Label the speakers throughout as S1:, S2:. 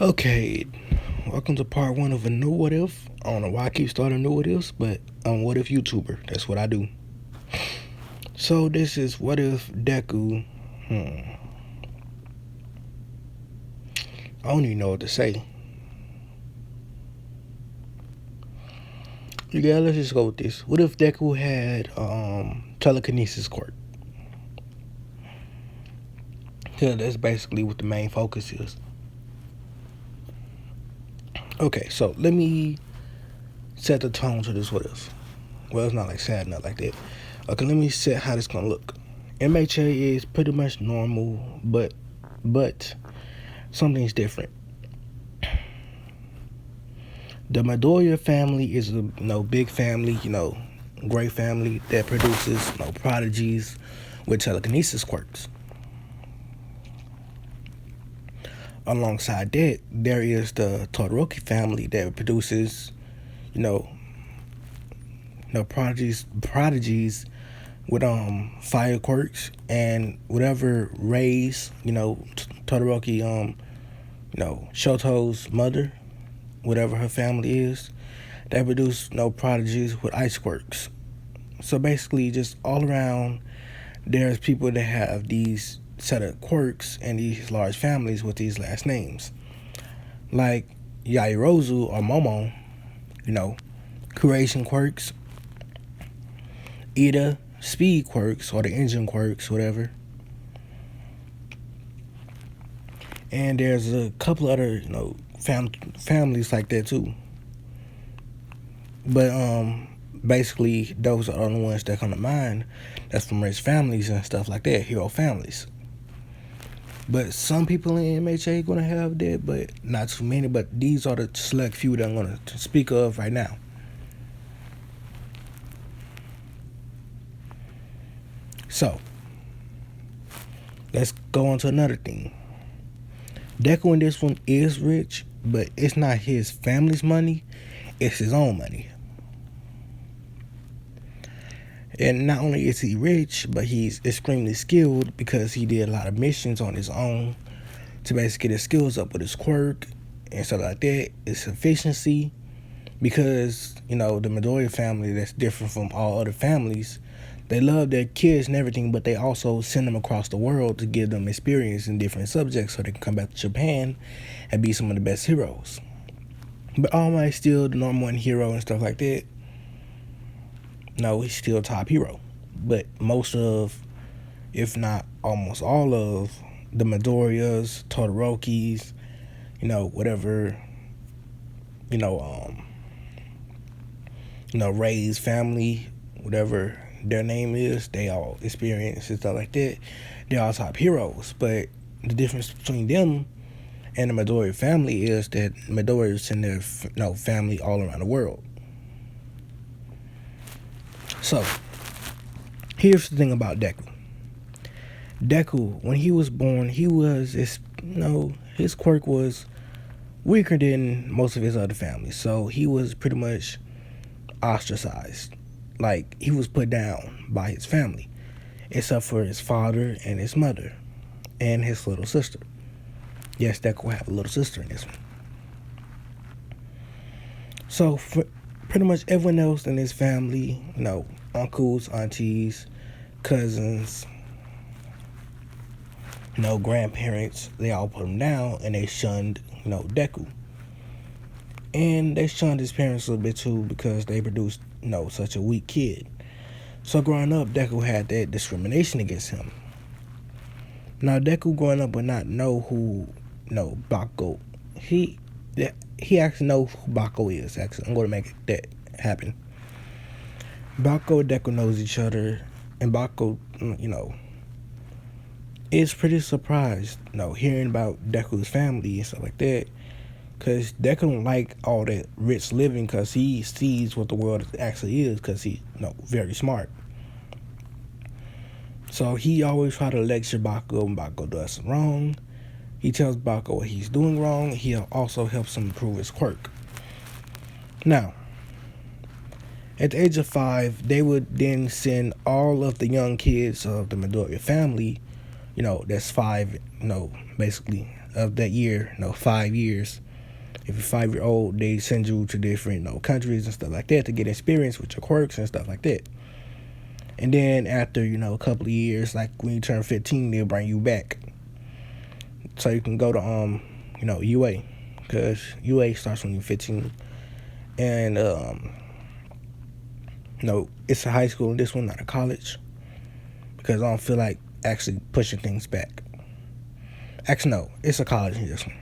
S1: Okay, welcome to part one of a new what if. I don't know why I keep starting new what ifs, but I'm what if YouTuber. That's what I do. So this is what if Deku. I don't even know what to say. Yeah, let's just go with this. What if Deku had telekinesis quirk? Yeah, that's basically what the main focus is. Okay, so let me set the tone to this what if. Well, it's not like sad, not like that. Okay, let me set how this gonna look. MHA is pretty much normal, but something's different. The Midoriya family is a big family, great family that produces prodigies with telekinesis quirks. Alongside that, there is the Todoroki family that produces, you know, prodigies with fire quirks and whatever raised, Todoroki Shoto's mother, whatever her family is, they produce prodigies with ice quirks. So basically, just all around, there's people that have these set of quirks and these large families with these last names. Like Yairozu or Momo, creation quirks. Ida, speed quirks or the engine quirks, whatever. And there's a couple other, families like that too. But basically those are the only ones that come to mind. That's from rich families and stuff like that, hero families. But some people in MHA gonna have that, but not too many. But these are the select few that I'm gonna speak of right now. So let's go on to another thing. Deku in this one is rich, but it's not his family's money, it's his own money. And not only is he rich, but he's extremely skilled because he did a lot of missions on his own to basically get his skills up with his quirk and stuff like that. His efficiency, because, the Midoriya family that's different from all other families, they love their kids and everything, but they also send them across the world to give them experience in different subjects so they can come back to Japan and be some of the best heroes. But All Might's still the number one hero and stuff like that. No, he's still top hero. But most of, if not almost all of, the Midoriyas, Todorokis, whatever, Ray's family, whatever their name is, they all experience and stuff like that. They're all top heroes. But the difference between them and the Midoriya family is that Midoriya send their family all around the world. So, here's the thing about Deku. Deku, when he was born, his quirk was weaker than most of his other families. So he was pretty much ostracized. Like, he was put down by his family, except for his father and his mother and his little sister. Yes, Deku have a little sister in this one. So, for pretty much everyone else in his family, uncles, aunties, cousins, grandparents, they all put him down and they shunned, Deku. And they shunned his parents a little bit too because they produced, such a weak kid. So growing up, Deku had that discrimination against him. Now, Deku growing up would not know who, Bako. He actually know who Bako is. Actually, I'm going to make that happen. Bako and Deku knows each other, and Bako, is pretty surprised, hearing about Deku's family and stuff like that. Because Deku don't like all that rich living because he sees what the world actually is because he's, very smart. So he always try to lecture Bako when Bako does wrong. He tells Bako what he's doing wrong. He also helps him improve his quirk. Now, at the age of 5, they would then send all of the young kids of the Midoriya family, that's 5, basically of that year, 5 years. If you're 5 year old, they send you to different countries and stuff like that to get experience with your quirks and stuff like that. And then after a couple of years, like when you turn 15, they'll bring you back so you can go to UA, because UA starts when you're 15, and it's a high school in this one, not a college, because I don't feel like actually pushing things back. Actually, no, it's a college in this one.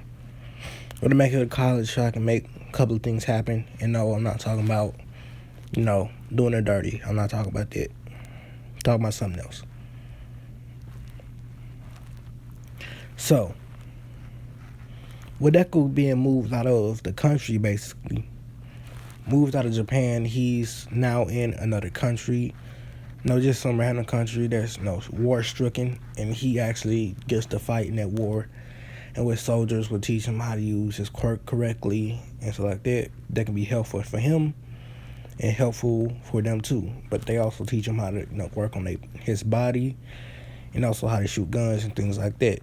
S1: But to make it a college so I can make a couple of things happen. And no, I'm not talking about, doing it dirty. I'm not talking about that. I'm talking about something else. So, with Deku being moved out of the country, basically, moved out of Japan, he's now in another country. Just some random country that's war-stricken, and he actually gets to fight in that war. And with soldiers will teach him how to use his quirk correctly and stuff like that. That can be helpful for him and helpful for them too. But they also teach him how to work on his body and also how to shoot guns and things like that.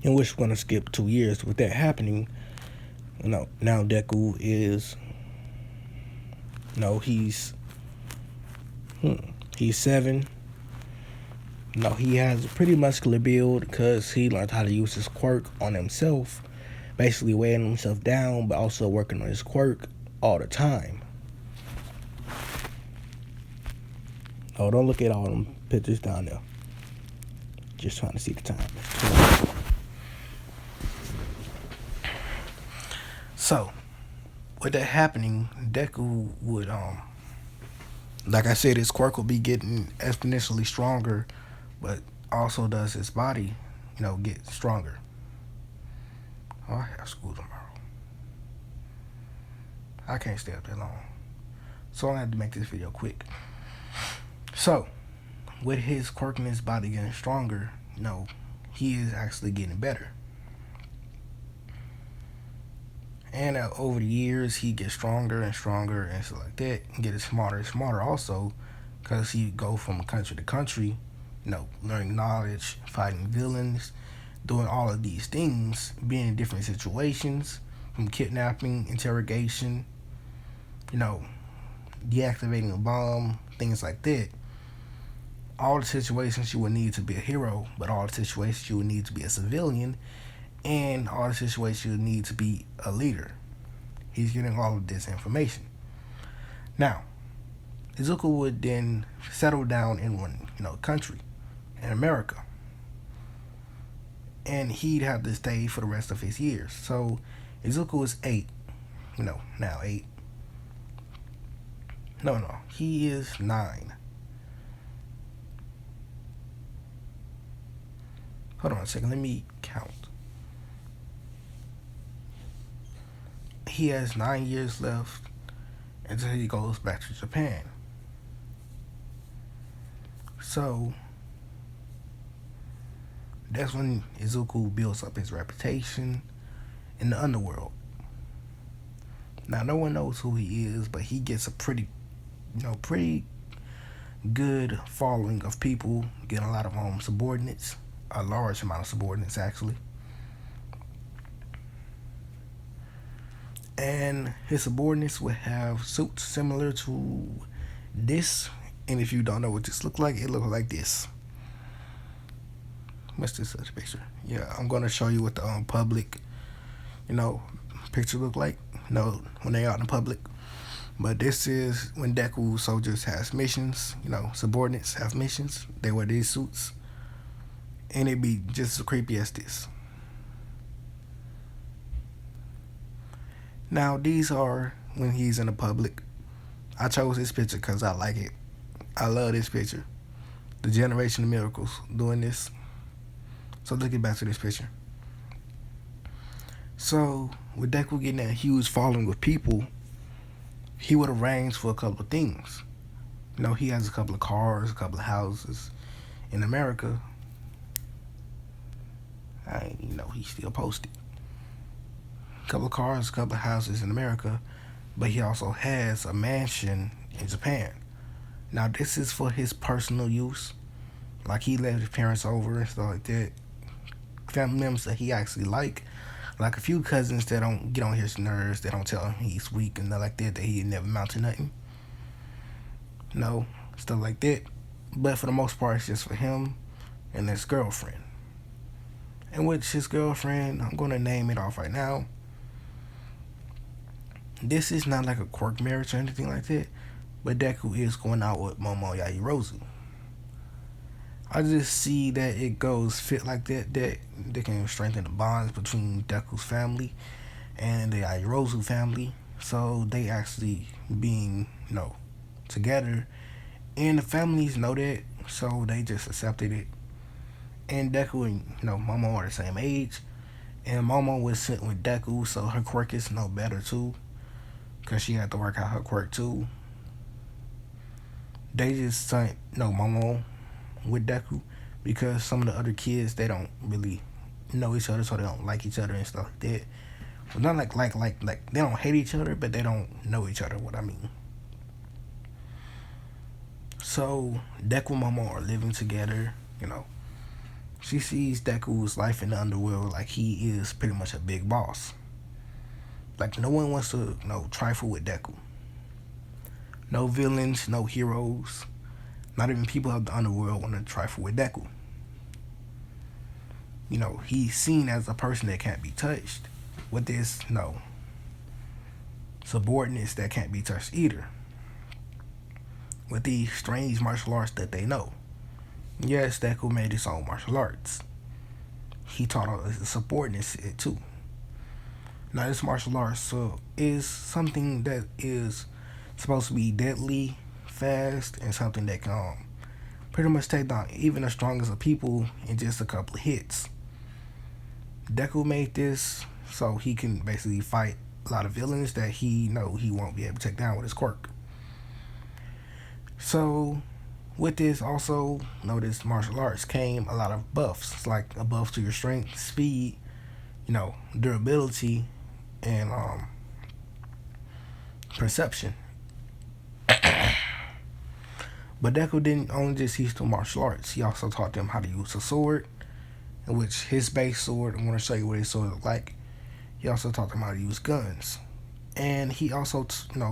S1: In which we're gonna skip 2 years with that happening. Now Deku is he's 7. He has a pretty muscular build because he learned how to use his quirk on himself, basically weighing himself down, but also working on his quirk all the time. Oh, don't look at all them pictures down there. Just trying to see the time. So, with that happening, Deku would, like I said, his quirk will be getting exponentially stronger, but also does his body, get stronger. Oh, I have school tomorrow. I can't stay up that long. So I'm going to have to make this video quick. So, with his quirk and his body getting stronger, he is actually getting better. And over the years, he gets stronger and stronger and stuff like that, and get smarter and smarter also, because he go from country to country, learning knowledge, fighting villains, doing all of these things, being in different situations, from kidnapping, interrogation, deactivating a bomb, things like that. All the situations you would need to be a hero, but all the situations you would need to be a civilian, and all the situations you would need to be a leader. He's getting all of this information. Now, Izuku would then settle down in one, country in America. And he'd have to stay for the rest of his years. So, Izuku is 8. Now 8. No, he is 9. Hold on a second, let me count. He has 9 years left until he goes back to Japan. So, that's when Izuku builds up his reputation in the Underworld. Now, no one knows who he is, but he gets a pretty good following of people, getting a lot of subordinates, a large amount of subordinates actually. And his subordinates would have suits similar to this. And if you don't know what this looks like, it looks like this. What's this other picture? Yeah, I'm going to show you what the public, picture look like. When they out in public. But this is when Deku soldiers has missions. Subordinates have missions. They wear these suits. And it'd be just as creepy as this. Now, these are when he's in the public. I chose this picture because I like it. I love this picture. The Generation of Miracles doing this. So let's get back to this picture. So, with Deku getting that huge following with people, he would arrange for a couple of things. He has a couple of cars, a couple of houses in America. He's still posted. A couple of cars, a couple of houses in America, but he also has a mansion in Japan. Now, this is for his personal use. Like, he let his parents over and stuff like that. family members that he actually like a few cousins that don't get on his nerves, that don't tell him he's weak and nothing like that, that he never amount to nothing. No, stuff like that. But for the most part, it's just for him and his girlfriend. And with his girlfriend, I'm gonna name it off right now. This is not like a quirk marriage or anything like that, but Deku is going out with Momo Yajirozu. I just see that it goes fit like that, that they can strengthen the bonds between Deku's family and the Yajirozu family. So they actually being, together. And the families know that, so they just accepted it. And Deku and, Momo are the same age. And Momo was sent with Deku, so her quirk is no better too. Because she had to work out her quirk too. They just sent, Momo with Deku because some of the other kids, they don't really know each other, so they don't like each other and stuff like that. Well, not like they don't hate each other, but they don't know each other, what I mean. So Deku and Momo are living together, She sees Deku's life in the underworld like he is pretty much a big boss. Like no one wants to, trifle with Deku. No villains, no heroes. Not even people of the underworld want to trifle with Deku. He's seen as a person that can't be touched. With this, subordinates that can't be touched either. With these strange martial arts that they know. Yes, Deku made his own martial arts. He taught all his subordinates it too. Now, this martial arts is something that is supposed to be deadly, fast, and something that can pretty much take down even the strongest of people in just a couple of hits. Deku made this so he can basically fight a lot of villains that he won't be able to take down with his quirk. So with this also, this martial arts came a lot of buffs. It's like a buff to your strength, speed, durability, and perception. But Deku didn't only just teach them martial arts. He also taught them how to use a sword, in which his base sword, I'm going to show you what his sword looked like. He also taught them how to use guns. And he also,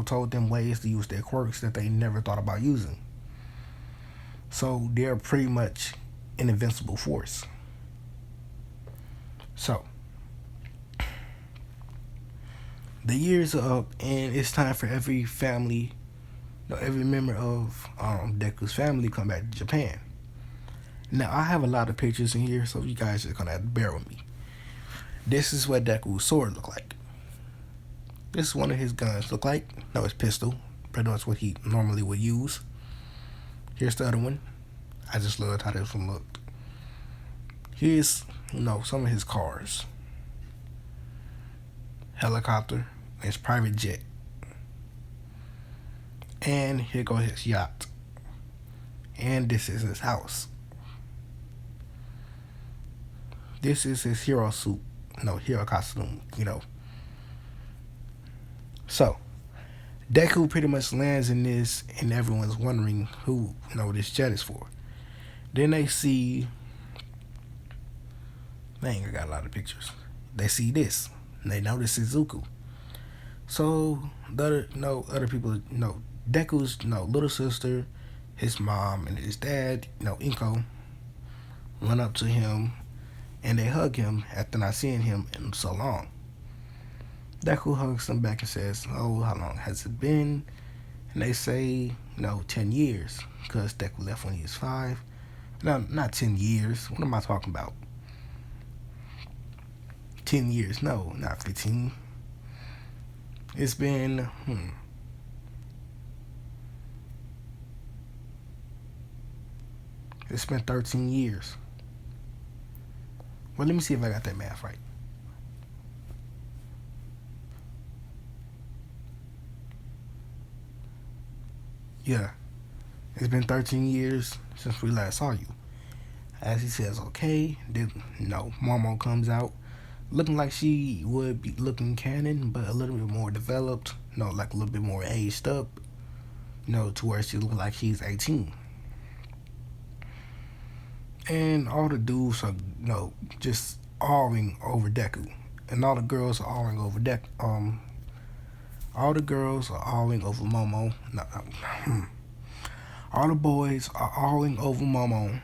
S1: told them ways to use their quirks that they never thought about using. So they're pretty much an invincible force. So the years are up, and it's time for every family, every member of Deku's family come back to Japan. Now, I have a lot of pictures in here, so you guys are gonna have to bear with me. This is what Deku's sword looked like. This is one of his guns look like. No, it's pistol. Pretty much what he normally would use. Here's the other one. I just loved how this one looked. Here's, some of his cars. Helicopter. His private jet. And here goes his yacht. And this is his house. This is his hero suit. Hero costume, So, Deku pretty much lands in this, and everyone's wondering who, this jet is for. Then they see, I got a lot of pictures. They see this, and they know this is Zuko. So, the other people, Deku's, little sister, his mom, and his dad, Inko, run up to him, and they hug him after not seeing him in so long. Deku hugs them back and says, "Oh, how long has it been?" And they say, 10 years, because Deku left when he was 5. No, not 10 years. What am I talking about? 10 years. No, not 15. It's been, It's been 13 years. Well, let me see if I got that math right. Yeah, it's been 13 years since we last saw you. As he says, okay, then, Momo comes out looking like she would be looking canon, but a little bit more developed, like a little bit more aged up, to where she looks like she's 18. And all the dudes are, just awing over Deku, and all the girls are awing over Deku. All the girls are awing over Momo. No, all the boys are awing over Momo,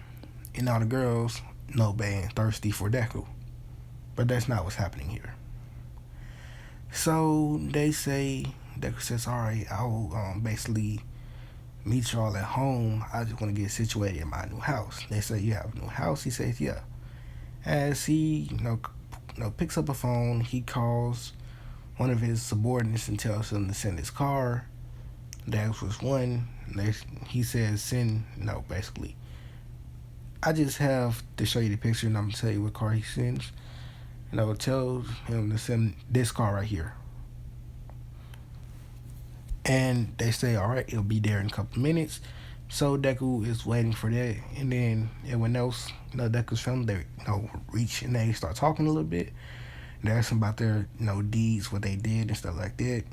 S1: and all the girls, no, being thirsty for Deku. But that's not what's happening here. So they say, Deku says, "All right, I'll basically meet y'all at home. I just want to get situated in my new house." They say, "You have a new house?" He says, "Yeah." As he, picks up a phone, he calls one of his subordinates and tells him to send his car. That was one. He says, "Send," basically. I just have to show you the picture and I'm gonna tell you what car he sends. Tells him to send this car right here. And they say, "All right, it'll be there in a couple minutes." So Deku is waiting for that, and then everyone else, Deku's family, they reach and they start talking a little bit. They ask them about their deeds, what they did and stuff like that.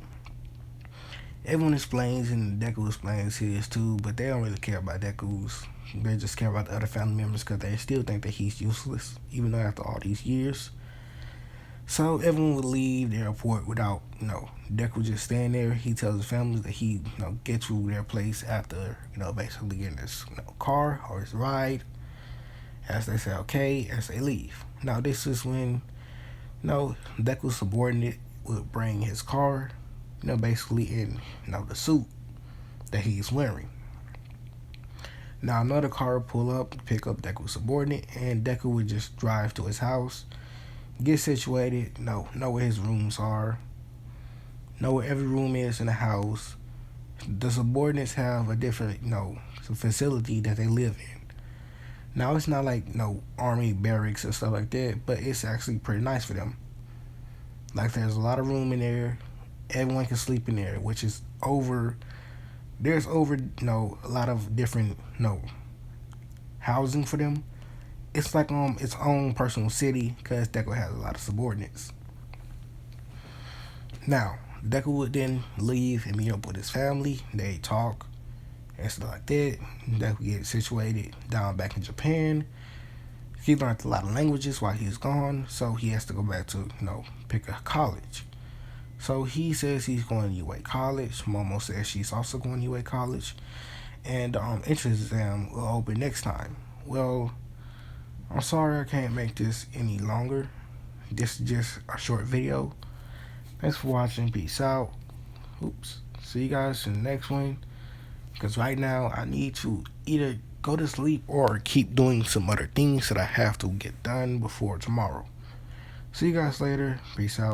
S1: Everyone explains, and Deku explains his too, but they don't really care about Deku's. They just care about the other family members because they still think that he's useless, even though after all these years. So everyone would leave the airport without, Deku just staying there. He tells the family that he, get to their place after, basically getting his car or his ride. As they say, okay, as they leave. Now this is when, Deku's subordinate would bring his car, basically in, the suit that he's wearing. Now another car would pull up, pick up Deku's subordinate, and Deku would just drive to his house, get situated, know where his rooms are, know where every room is in the house. The subordinates have a different, facility that they live in. Now it's not like army barracks and stuff like that, but it's actually pretty nice for them. Like there's a lot of room in there. Everyone can sleep in there, which is over. There's over, a lot of different, housing for them. It's like its own personal city because Deku has a lot of subordinates. Now, Deku would then leave and meet up with his family. They talk and stuff like that. Deku gets situated down back in Japan. He learned a lot of languages while he was gone, so he has to go back to, pick a college. So he says he's going to UA College. Momo says she's also going to UA College. And the entrance exam will open next time. Well, I'm sorry I can't make this any longer. This is just a short video. Thanks for watching. Peace out. Oops. See you guys in the next one. Because right now I need to either go to sleep or keep doing some other things that I have to get done before tomorrow. See you guys later. Peace out.